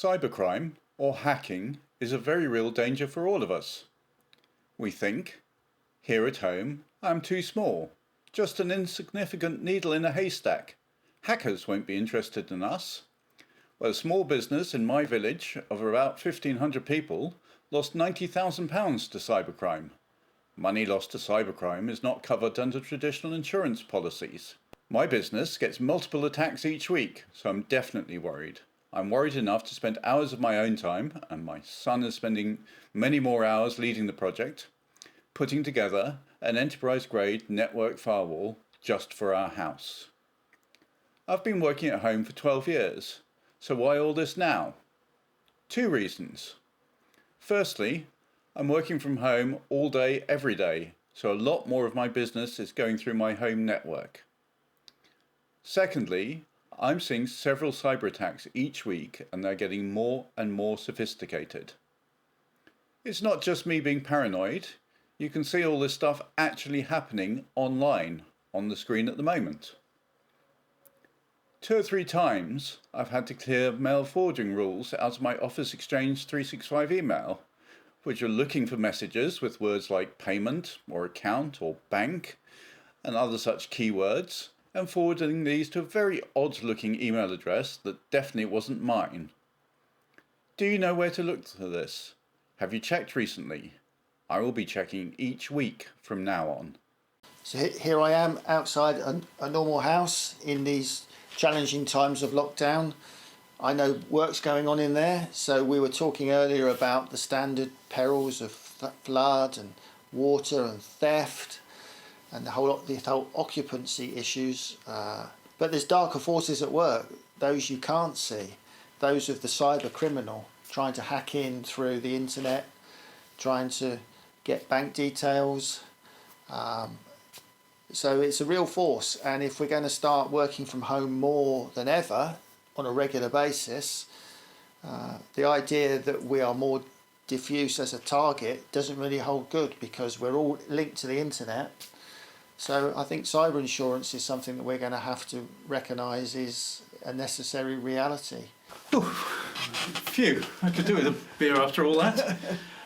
Cybercrime, or hacking, is a very real danger for all of us. We think, here at home, I'm too small, just an insignificant needle in a haystack. Hackers won't be interested in us. Well, a small business in my village of about 1,500 people lost £90,000 to cybercrime. Money lost to cybercrime is not covered under traditional insurance policies. My business gets multiple attacks each week, so I'm definitely worried. I'm worried enough to spend hours of my own time, and my son is spending many more hours leading the project, putting together an enterprise-grade network firewall just for our house. I've been working at home for 12 years, so why all this now? 2 reasons. Firstly, I'm working from home all day, every day, so a lot more of my business is going through my home network. Secondly, I'm seeing several cyber attacks each week, and they're getting more and more sophisticated. It's not just me being paranoid. You can see all this stuff actually happening online on the screen at the moment. 2 or 3 times I've had to clear mail forwarding rules out of my Office Exchange 365 email, which are looking for messages with words like payment or account or bank and other such keywords, and forwarding these to a very odd looking email address that definitely wasn't mine. Do you know where to look for this? Have you checked recently? I will be checking each week from now on. So here I am outside a normal house in these challenging times of lockdown. I know work's going on in there, so we were talking earlier about the standard perils of flood and water and theft and the whole occupancy issues, but there's darker forces at work, those you can't see, those of the cyber criminal trying to hack in through the internet, trying to get bank details. So it's a real force, and if we're going to start working from home more than ever on a regular basis, the idea that we are more diffuse as a target doesn't really hold good, because we're all linked to the internet. So I think cyber insurance is something that we're going to have to recognise is a necessary reality. Ooh, phew, I could do with a beer after all that.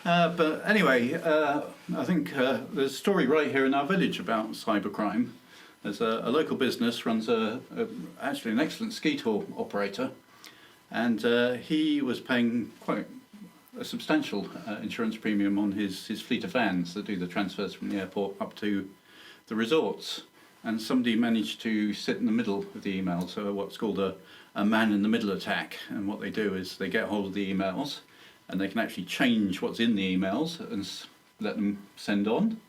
But anyway, I think there's a story right here in our village about cybercrime. There's a local business runs actually an excellent ski tour operator, and he was paying quite a substantial insurance premium on his fleet of vans that do the transfers from the airport up to the resorts, and somebody managed to sit in the middle of the email, so what's called a man-in-the-middle attack. And what they do is they get hold of the emails, and they can actually change what's in the emails and let them send on.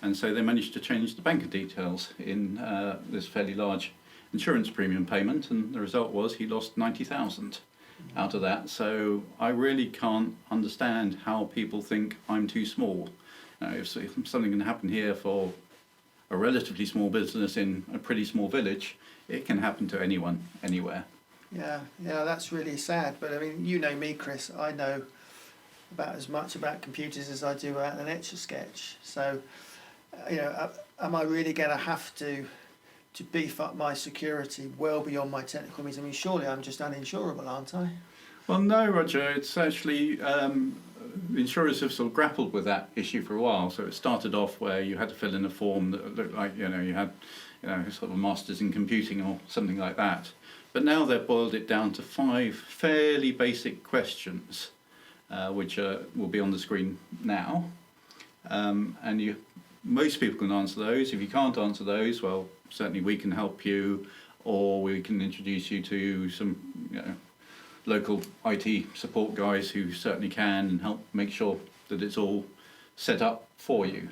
And so they managed to change the bank details in this fairly large insurance premium payment, and the result was he lost 90,000 out of that. So I really can't understand how people think I'm too small. If something can happen here for a relatively small business in a pretty small village, it can happen to anyone, anywhere. Yeah, that's really sad. But I mean, you know me, Chris. I know about as much about computers as I do about an Etch-a-Sketch. So, am I really going to have to beef up my security well beyond my technical means? I mean, surely I'm just uninsurable, aren't I? Well, no, Roger. It's actually insurers have sort of grappled with that issue for a while. So it started off where you had to fill in a form that looked like you had sort of a master's in computing or something like that. But now they've boiled it down to 5 fairly basic questions, which will be on the screen now. And most people can answer those. If you can't answer those, well, certainly we can help you, or we can introduce you to some local IT support guys who certainly can and help make sure that it's all set up for you.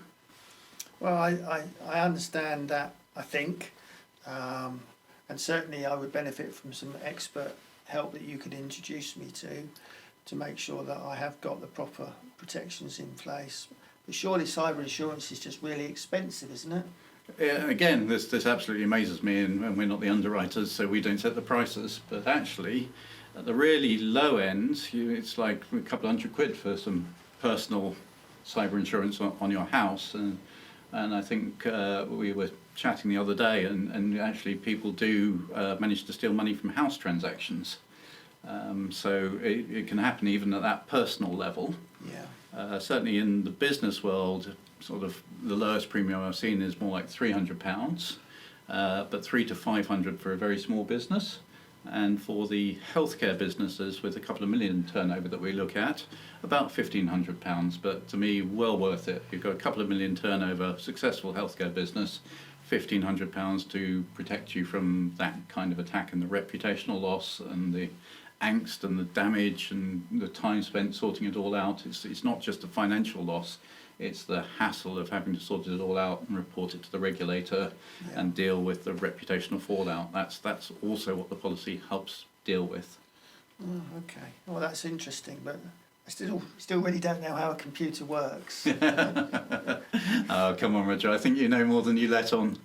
Well, I understand that, I think. And certainly I would benefit from some expert help that you could introduce me to make sure that I have got the proper protections in place. But surely cyber insurance is just really expensive, isn't it? Yeah, again, this absolutely amazes me, and we're not the underwriters, so we don't set the prices. But actually, at the really low end, it's like a couple £100 for some personal cyber insurance on your house. And I think we were chatting the other day, and actually people do manage to steal money from house transactions. So it can happen even at that personal level. Yeah. Certainly in the business world, sort of the lowest premium I've seen is more like £300, but 300 to 500 for a very small business. And for the healthcare businesses with a couple of million turnover that we look at, about £1,500. But to me, well worth it. You've got a couple of million turnover, successful healthcare business, £1,500 to protect you from that kind of attack and the reputational loss and the angst and the damage and the time spent sorting it all out. It's not just a financial loss, it's the hassle of having to sort it all out and report it to the regulator and deal with the reputational fallout. That's also what the policy helps deal with. Oh, okay. Well, that's interesting, but I still really don't know how a computer works. Oh, come on, Roger. I think you know more than you let on.